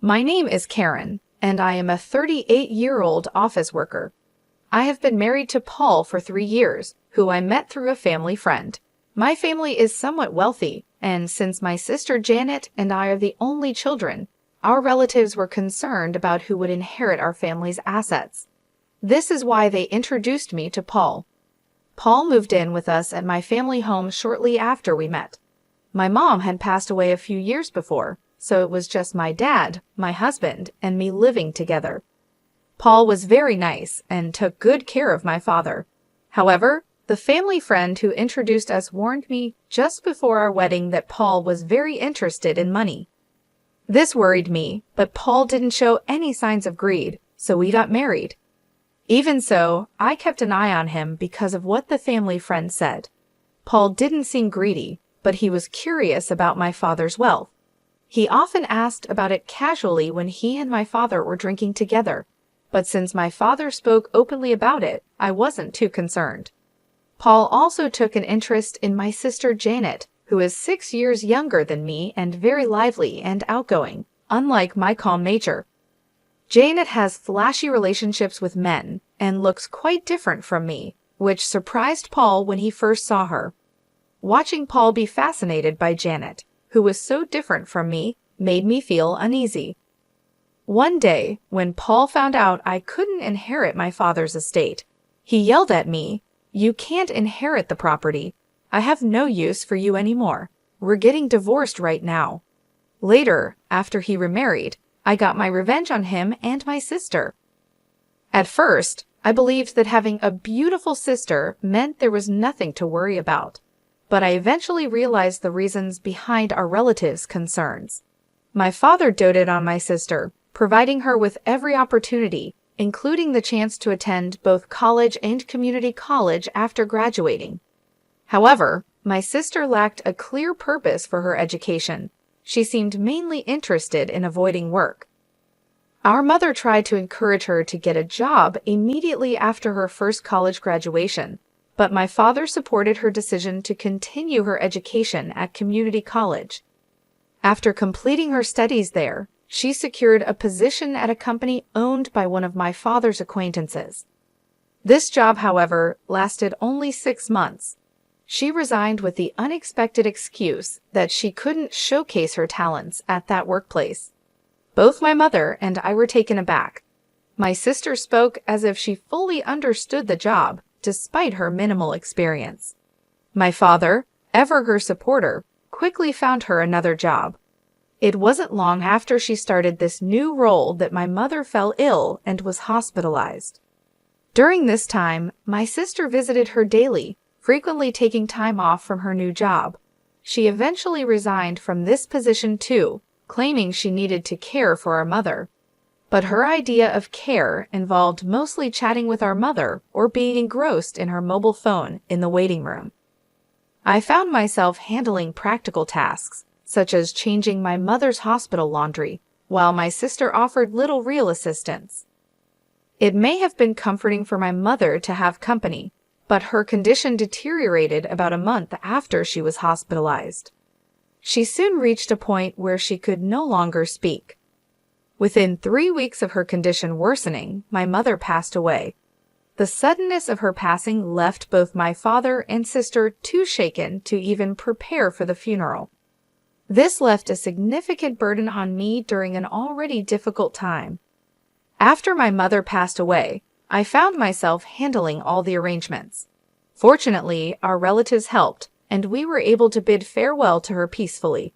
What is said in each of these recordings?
My name is Karen, and I am a 38-year-old office worker. I have been married to Paul for 3 years, who I met through a family friend. My family is somewhat wealthy, and since my sister Janet and I are the only children, our relatives were concerned about who would inherit our family's assets. This is why they introduced me to Paul. Paul moved in with us at my family home shortly after we met. My mom had passed away a few years before, so it was just my dad, my husband, and me living together. Paul was very nice and took good care of my father. However, the family friend who introduced us warned me just before our wedding that Paul was very interested in money. This worried me, but Paul didn't show any signs of greed, so we got married. Even so, I kept an eye on him because of what the family friend said. Paul didn't seem greedy, but he was curious about my father's wealth. He often asked about it casually when he and my father were drinking together, but since my father spoke openly about it, I wasn't too concerned. Paul also took an interest in my sister Janet, who is 6 years younger than me and very lively and outgoing, unlike my calm nature. Janet has flashy relationships with men and looks quite different from me, which surprised Paul when he first saw her. Watching Paul be fascinated by Janet, who was so different from me, made me feel uneasy. One day, when Paul found out I couldn't inherit my father's estate, he yelled at me, "You can't inherit the property. I have no use for you anymore. We're getting divorced right now." Later, after he remarried, I got my revenge on him and my sister. At first, I believed that having a beautiful sister meant there was nothing to worry about, but I eventually realized the reasons behind our relatives' concerns. My father doted on my sister, providing her with every opportunity, including the chance to attend both college and community college after graduating. However, my sister lacked a clear purpose for her education. She seemed mainly interested in avoiding work. Our mother tried to encourage her to get a job immediately after her first college graduation, but my father supported her decision to continue her education at community college. After completing her studies there, she secured a position at a company owned by one of my father's acquaintances. This job, however, lasted only 6 months. She resigned with the unexpected excuse that she couldn't showcase her talents at that workplace. Both my mother and I were taken aback. My sister spoke as if she fully understood the job, despite her minimal experience. My father, ever her supporter, quickly found her another job. It wasn't long after she started this new role that my mother fell ill and was hospitalized. During this time, my sister visited her daily, frequently taking time off from her new job. She eventually resigned from this position too, claiming she needed to care for our mother. But her idea of care involved mostly chatting with our mother or being engrossed in her mobile phone in the waiting room. I found myself handling practical tasks, such as changing my mother's hospital laundry, while my sister offered little real assistance. It may have been comforting for my mother to have company, but her condition deteriorated about a month after she was hospitalized. She soon reached a point where she could no longer speak. Within 3 weeks of her condition worsening, my mother passed away. The suddenness of her passing left both my father and sister too shaken to even prepare for the funeral. This left a significant burden on me during an already difficult time. After my mother passed away, I found myself handling all the arrangements. Fortunately, our relatives helped, and we were able to bid farewell to her peacefully.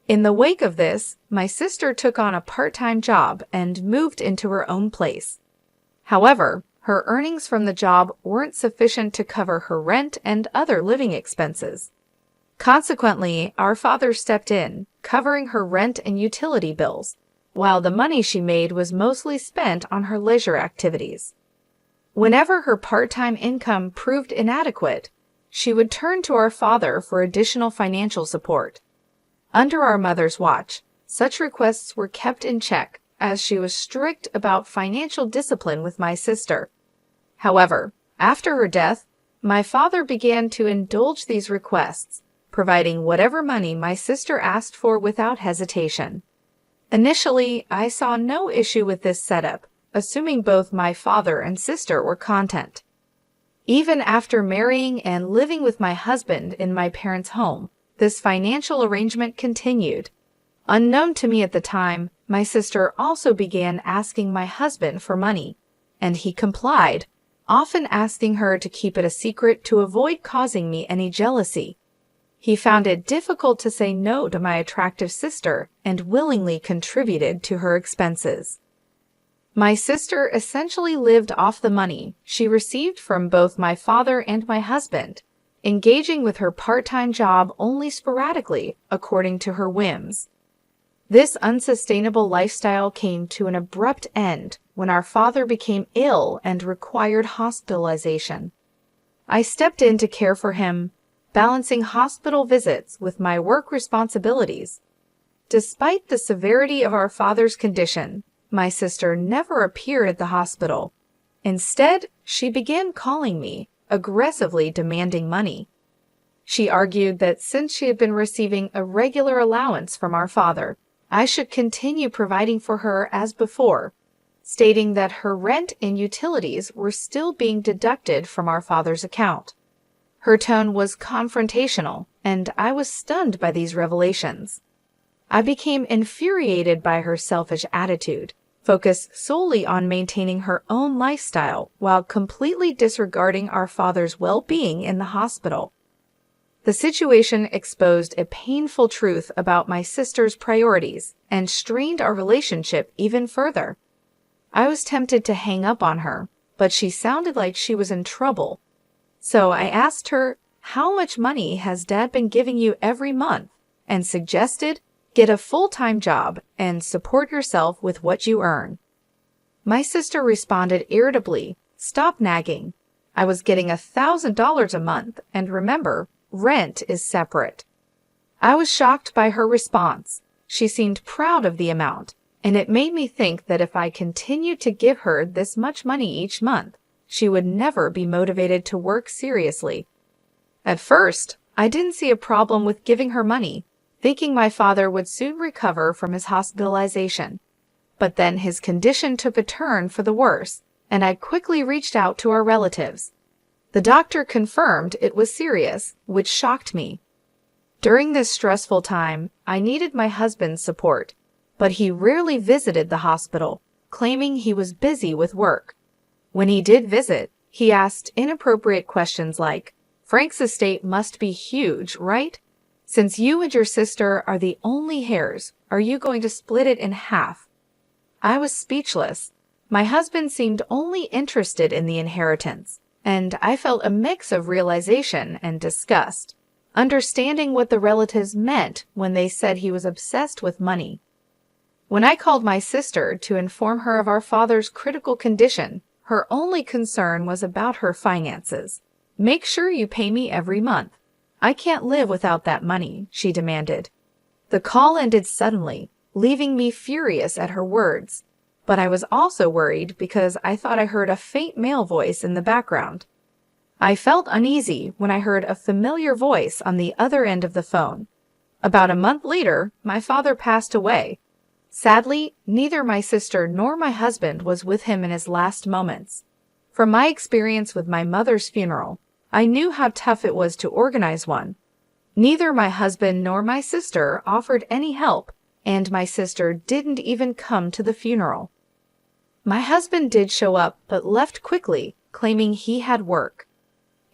In the wake of this, my sister took on a part-time job and moved into her own place. However, her earnings from the job weren't sufficient to cover her rent and other living expenses. Consequently, our father stepped in, covering her rent and utility bills, while the money she made was mostly spent on her leisure activities. Whenever her part-time income proved inadequate, she would turn to our father for additional financial support. Under our mother's watch, such requests were kept in check, as she was strict about financial discipline with my sister. However, after her death, my father began to indulge these requests, providing whatever money my sister asked for without hesitation. Initially, I saw no issue with this setup, assuming both my father and sister were content. Even after marrying and living with my husband in my parents' home, this financial arrangement continued. Unknown to me at the time, my sister also began asking my husband for money, and he complied, often asking her to keep it a secret to avoid causing me any jealousy. He found it difficult to say no to my attractive sister and willingly contributed to her expenses. My sister essentially lived off the money she received from both my father and my husband, engaging with her part-time job only sporadically according to her whims. This unsustainable lifestyle came to an abrupt end when our father became ill and required hospitalization. I stepped in to care for him, balancing hospital visits with my work responsibilities. Despite the severity of our father's condition, my sister never appeared at the hospital. Instead, she began calling me, aggressively demanding money. She argued that since she had been receiving a regular allowance from our father, I should continue providing for her as before, stating that her rent and utilities were still being deducted from our father's account. Her tone was confrontational, and I was stunned by these revelations. I became infuriated by her selfish attitude, focused solely on maintaining her own lifestyle while completely disregarding our father's well-being in the hospital. The situation exposed a painful truth about my sister's priorities and strained our relationship even further. I was tempted to hang up on her, but she sounded like she was in trouble. So I asked her, "How much money has Dad been giving you every month?" and suggested, "Get a full-time job and support yourself with what you earn." My sister responded irritably, "Stop nagging. I was getting $1,000 a month, and remember, rent is separate." I was shocked by her response. She seemed proud of the amount, and it made me think that if I continued to give her this much money each month, she would never be motivated to work seriously. At first, I didn't see a problem with giving her money, thinking my father would soon recover from his hospitalization. But then his condition took a turn for the worse, and I quickly reached out to our relatives. The doctor confirmed it was serious, which shocked me. During this stressful time, I needed my husband's support, but he rarely visited the hospital, claiming he was busy with work. When he did visit, he asked inappropriate questions like, "Frank's estate must be huge, right? Since you and your sister are the only heirs, are you going to split it in half?" I was speechless. My husband seemed only interested in the inheritance, and I felt a mix of realization and disgust, understanding what the relatives meant when they said he was obsessed with money. When I called my sister to inform her of our father's critical condition, her only concern was about her finances. "Make sure you pay me every month. I can't live without that money," she demanded. The call ended suddenly, leaving me furious at her words. But I was also worried because I thought I heard a faint male voice in the background. I felt uneasy when I heard a familiar voice on the other end of the phone. About a month later, my father passed away. Sadly, neither my sister nor my husband was with him in his last moments. From my experience with my mother's funeral, I knew how tough it was to organize one. Neither my husband nor my sister offered any help, and my sister didn't even come to the funeral. My husband did show up, but left quickly, claiming he had work.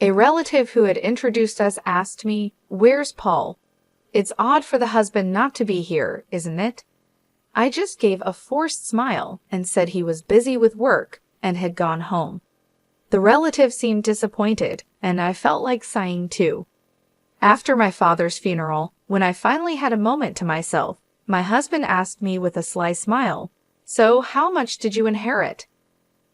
A relative who had introduced us asked me, "Where's Paul? It's odd for the husband not to be here, isn't it?" I just gave a forced smile and said he was busy with work and had gone home. The relative seemed disappointed, and I felt like sighing too. After my father's funeral, when I finally had a moment to myself, my husband asked me with a sly smile, "So how much did you inherit?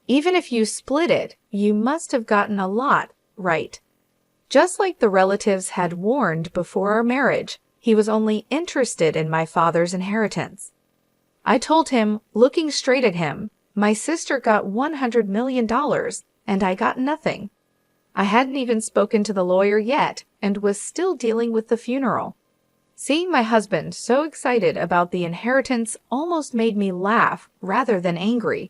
Even if you split it, you must have gotten a lot, right?" Just like the relatives had warned before our marriage, he was only interested in my father's inheritance. I told him, looking straight at him, my sister got $100 million, and I got nothing. I hadn't even spoken to the lawyer yet and was still dealing with the funeral. Seeing my husband so excited about the inheritance almost made me laugh rather than angry.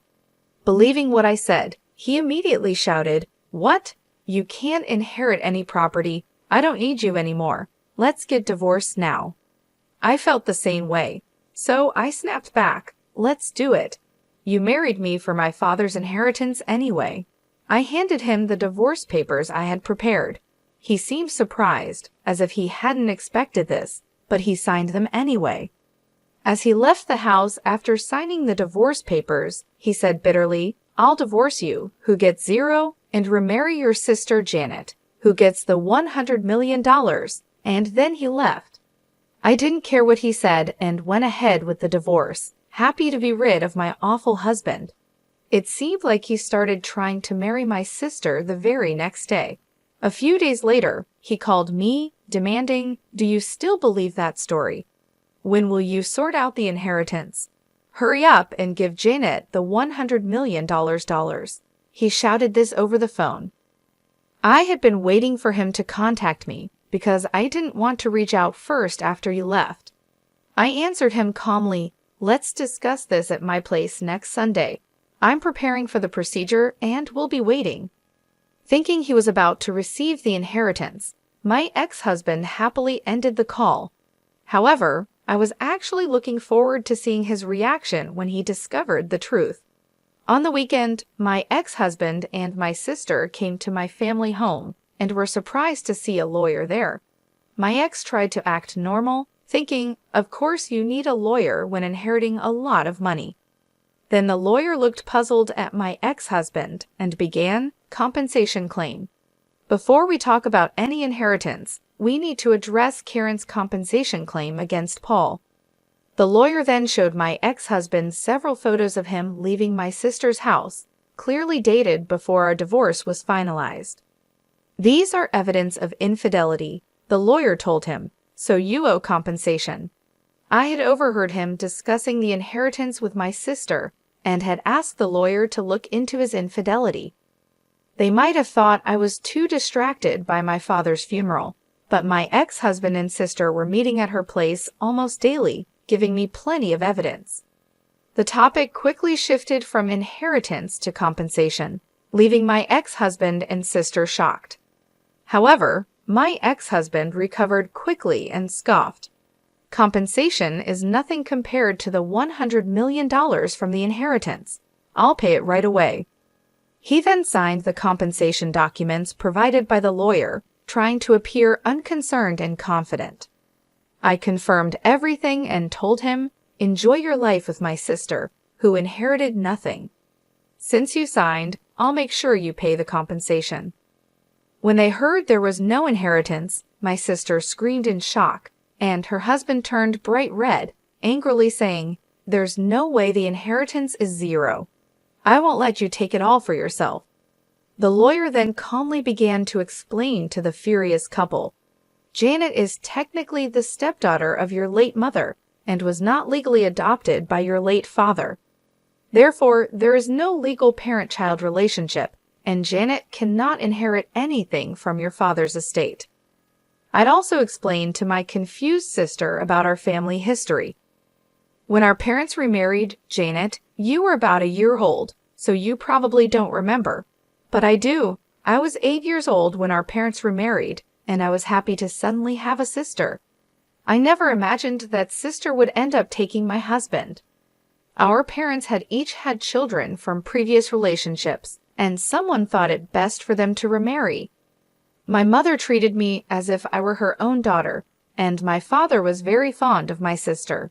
Believing what I said, he immediately shouted, "What? You can't inherit any property. I don't need you anymore. Let's get divorced now." I felt the same way, so I snapped back, "Let's do it. You married me for my father's inheritance anyway." I handed him the divorce papers I had prepared. He seemed surprised, as if he hadn't expected this, but he signed them anyway. As he left the house after signing the divorce papers, he said bitterly, "I'll divorce you, who gets 0, and remarry your sister Janet, who gets the $100 million, and then he left. I didn't care what he said and went ahead with the divorce, happy to be rid of my awful husband. It seemed like he started trying to marry my sister the very next day. A few days later, he called me, demanding, "Do you still believe that story? When will you sort out the inheritance? Hurry up and give Janet the $100 million dollars." He shouted this over the phone. I had been waiting for him to contact me because I didn't want to reach out first after you left. I answered him calmly, "Let's discuss this at my place next Sunday. I'm preparing for the procedure and will be waiting." Thinking he was about to receive the inheritance, my ex-husband happily ended the call. However, I was actually looking forward to seeing his reaction when he discovered the truth. On the weekend, my ex-husband and my sister came to my family home and were surprised to see a lawyer there. My ex tried to act normal, thinking, "Of course you need a lawyer when inheriting a lot of money." Then the lawyer looked puzzled at my ex-husband and began, "Compensation claim. Before we talk about any inheritance, we need to address Karen's compensation claim against Paul." The lawyer then showed my ex-husband several photos of him leaving my sister's house, clearly dated before our divorce was finalized. "These are evidence of infidelity," the lawyer told him, "so you owe compensation." I had overheard him discussing the inheritance with my sister and had asked the lawyer to look into his infidelity. They might have thought I was too distracted by my father's funeral, but my ex-husband and sister were meeting at her place almost daily, giving me plenty of evidence. The topic quickly shifted from inheritance to compensation, leaving my ex-husband and sister shocked. However, my ex-husband recovered quickly and scoffed. "Compensation is nothing compared to the $100 million from the inheritance. I'll pay it right away." He then signed the compensation documents provided by the lawyer, trying to appear unconcerned and confident. I confirmed everything and told him, "Enjoy your life with my sister, who inherited nothing. Since you signed, I'll make sure you pay the compensation." When they heard there was no inheritance, my sister screamed in shock, and her husband turned bright red, angrily saying, "There's no way the inheritance is 0. I won't let you take it all for yourself." The lawyer then calmly began to explain to the furious couple, "Janet is technically the stepdaughter of your late mother and was not legally adopted by your late father. Therefore, there is no legal parent-child relationship, and Janet cannot inherit anything from your father's estate." I'd also explained to my confused sister about our family history. "When our parents remarried, Janet, you were about a year old, so you probably don't remember. But I do. I was 8 years old when our parents remarried, and I was happy to suddenly have a sister. I never imagined that sister would end up taking my husband. Our parents had each had children from previous relationships, and someone thought it best for them to remarry. My mother treated me as if I were her own daughter, and my father was very fond of my sister.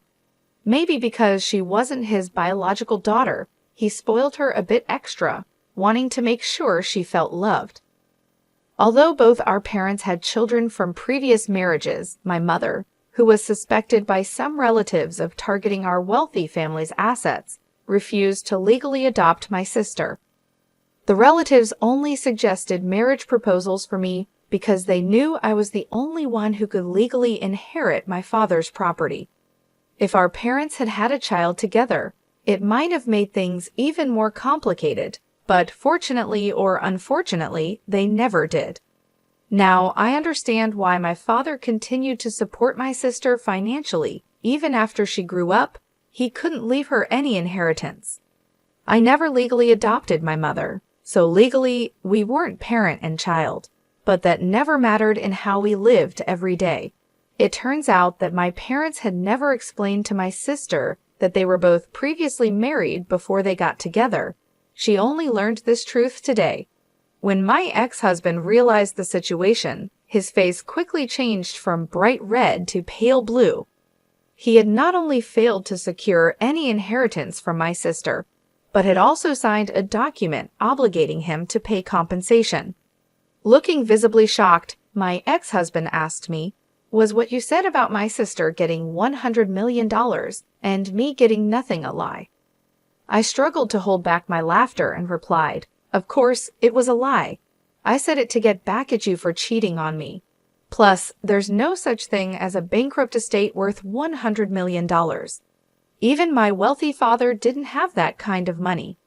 Maybe because she wasn't his biological daughter, he spoiled her a bit extra, wanting to make sure she felt loved. Although both our parents had children from previous marriages, my mother, who was suspected by some relatives of targeting our wealthy family's assets, refused to legally adopt my sister. The relatives only suggested marriage proposals for me because they knew I was the only one who could legally inherit my father's property. If our parents had had a child together, it might have made things even more complicated, but fortunately or unfortunately, they never did. Now, I understand why my father continued to support my sister financially. Even after she grew up, he couldn't leave her any inheritance. I never legally adopted my mother, so legally, we weren't parent and child. But that never mattered in how we lived every day. It turns out that my parents had never explained to my sister that they were both previously married before they got together. She only learned this truth today. When my ex-husband realized the situation, his face quickly changed from bright red to pale blue. He had not only failed to secure any inheritance from my sister, but had also signed a document obligating him to pay compensation. Looking visibly shocked, my ex-husband asked me, "Was what you said about my sister getting $100 million and me getting nothing a lie?" I struggled to hold back my laughter and replied, "Of course, it was a lie. I said it to get back at you for cheating on me. Plus, there's no such thing as a bankrupt estate worth $100 million. Even my wealthy father didn't have that kind of money."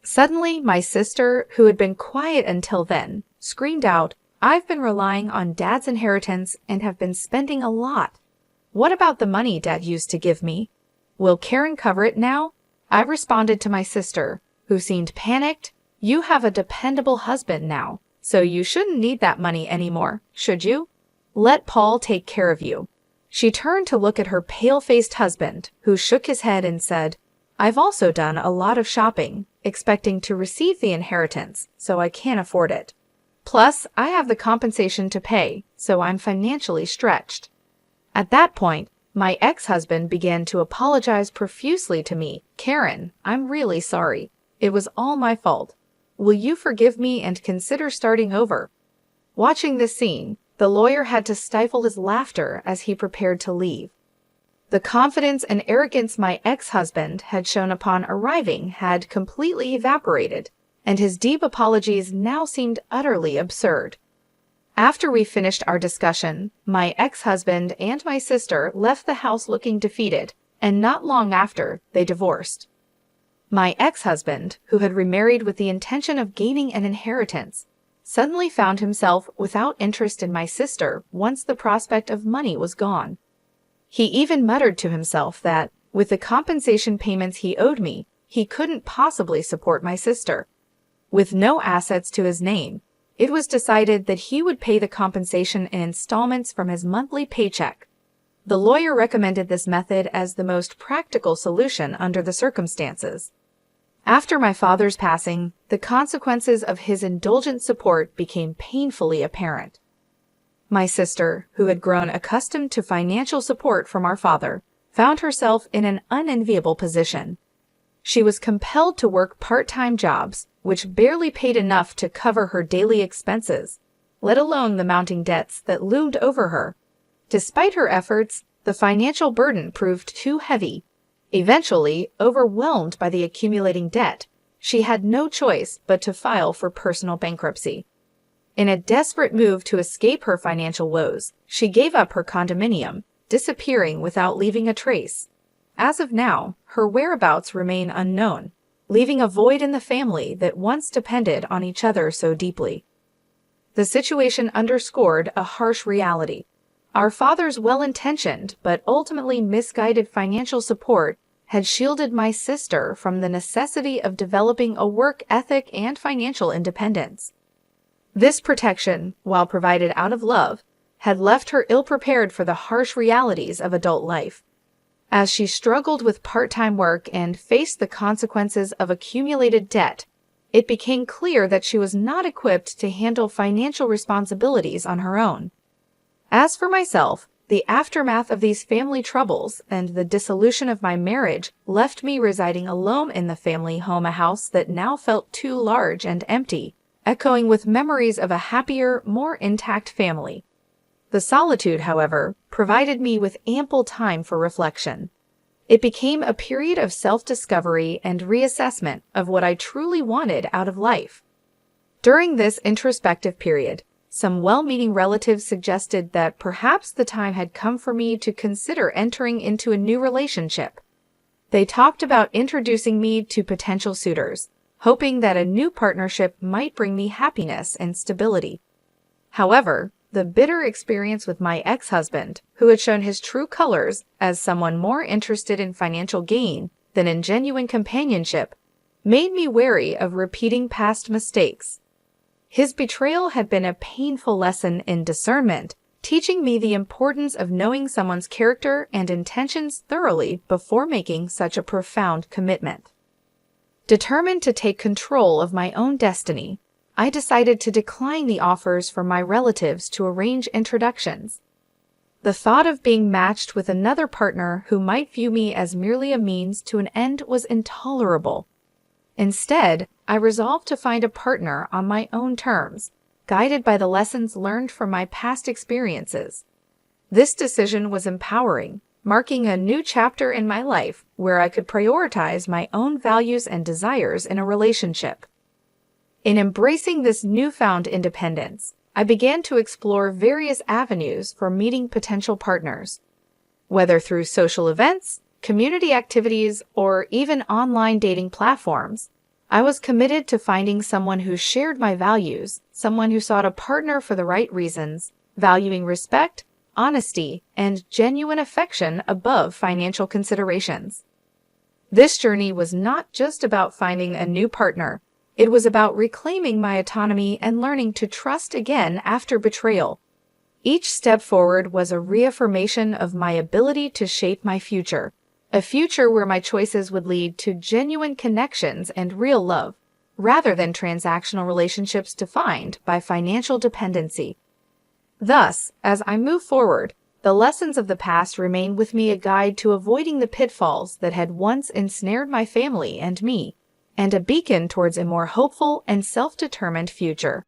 Suddenly, my sister, who had been quiet until then, screamed out, "I've been relying on Dad's inheritance and have been spending a lot. What about the money Dad used to give me? Will Karen cover it now?" I responded to my sister, who seemed panicked, "You have a dependable husband now, so you shouldn't need that money anymore, should you? Let Paul take care of you." She turned to look at her pale-faced husband, who shook his head and said, "I've also done a lot of shopping, expecting to receive the inheritance, so I can't afford it. Plus, I have the compensation to pay, so I'm financially stretched." At that point, my ex-husband began to apologize profusely to me. "Karen, I'm really sorry. It was all my fault. Will you forgive me and consider starting over?" Watching this scene, the lawyer had to stifle his laughter as he prepared to leave. The confidence and arrogance my ex-husband had shown upon arriving had completely evaporated, and his deep apologies now seemed utterly absurd. After we finished our discussion, my ex-husband and my sister left the house looking defeated, and not long after, they divorced. My ex-husband, who had remarried with the intention of gaining an inheritance, suddenly found himself without interest in my sister once the prospect of money was gone. He even muttered to himself that, with the compensation payments he owed me, he couldn't possibly support my sister. With no assets to his name, it was decided that he would pay the compensation in installments from his monthly paycheck. The lawyer recommended this method as the most practical solution under the circumstances. After my father's passing, the consequences of his indulgent support became painfully apparent. My sister, who had grown accustomed to financial support from our father, found herself in an unenviable position. She was compelled to work part-time jobs, which barely paid enough to cover her daily expenses, let alone the mounting debts that loomed over her. Despite her efforts, the financial burden proved too heavy. Eventually, overwhelmed by the accumulating debt, she had no choice but to file for personal bankruptcy. In a desperate move to escape her financial woes, she gave up her condominium, disappearing without leaving a trace. As of now, her whereabouts remain unknown, leaving a void in the family that once depended on each other so deeply. The situation underscored a harsh reality. Our father's well-intentioned but ultimately misguided financial support had shielded my sister from the necessity of developing a work ethic and financial independence. This protection, while provided out of love, had left her ill-prepared for the harsh realities of adult life. As she struggled with part-time work and faced the consequences of accumulated debt, it became clear that she was not equipped to handle financial responsibilities on her own. As for myself, the aftermath of these family troubles and the dissolution of my marriage left me residing alone in the family home, a house that now felt too large and empty, echoing with memories of a happier, more intact family. The solitude, however, provided me with ample time for reflection. It became a period of self-discovery and reassessment of what I truly wanted out of life. During this introspective period, some well-meaning relatives suggested that perhaps the time had come for me to consider entering into a new relationship. They talked about introducing me to potential suitors, hoping that a new partnership might bring me happiness and stability. However, the bitter experience with my ex-husband, who had shown his true colors as someone more interested in financial gain than in genuine companionship, made me wary of repeating past mistakes. His betrayal had been a painful lesson in discernment, teaching me the importance of knowing someone's character and intentions thoroughly before making such a profound commitment. Determined to take control of my own destiny, I decided to decline the offers from my relatives to arrange introductions. The thought of being matched with another partner who might view me as merely a means to an end was intolerable. Instead, I resolved to find a partner on my own terms, guided by the lessons learned from my past experiences. This decision was empowering, marking a new chapter in my life where I could prioritize my own values and desires in a relationship. In embracing this newfound independence, I began to explore various avenues for meeting potential partners. Whether through social events, community activities, or even online dating platforms, I was committed to finding someone who shared my values, someone who sought a partner for the right reasons, valuing respect, honesty, and genuine affection above financial considerations. This journey was not just about finding a new partner. It was about reclaiming my autonomy and learning to trust again after betrayal. Each step forward was a reaffirmation of my ability to shape my future, a future where my choices would lead to genuine connections and real love, rather than transactional relationships defined by financial dependency. Thus, as I move forward, the lessons of the past remain with me, a guide to avoiding the pitfalls that had once ensnared my family and me, and a beacon towards a more hopeful and self-determined future.